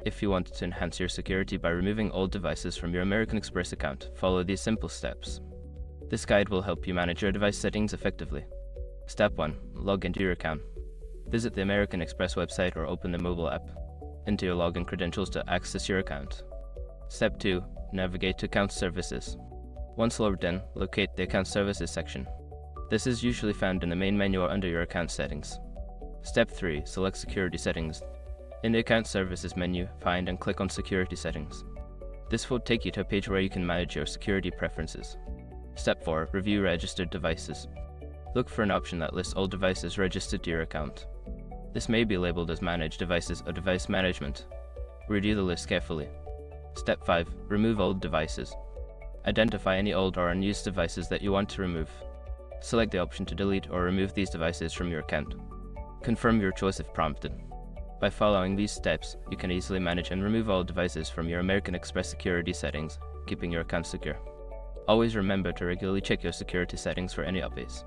If you want to enhance your security by removing old devices from your American Express account, follow these simple steps. This guide will help you manage your device settings effectively. Step 1. Log into your account. Visit the American Express website or open the mobile app. Enter your login credentials to access your account. Step 2. Navigate to Account Services. Once logged in, locate the Account Services section. This is usually found in the main menu or under your account settings. Step 3. Select Security Settings. In the Account Services menu, find and click on Security Settings. This will take you to a page where you can manage your security preferences. Step 4. Review Registered Devices. Look for an option that lists all devices registered to your account. This may be labeled as Manage Devices or Device Management. Review the list carefully. Step 5. Remove old devices. Identify any old or unused devices that you want to remove. Select the option to delete or remove these devices from your account. Confirm your choice if prompted. By following these steps, you can easily manage and remove all devices from your American Express security settings, keeping your account secure. Always remember to regularly check your security settings for any updates.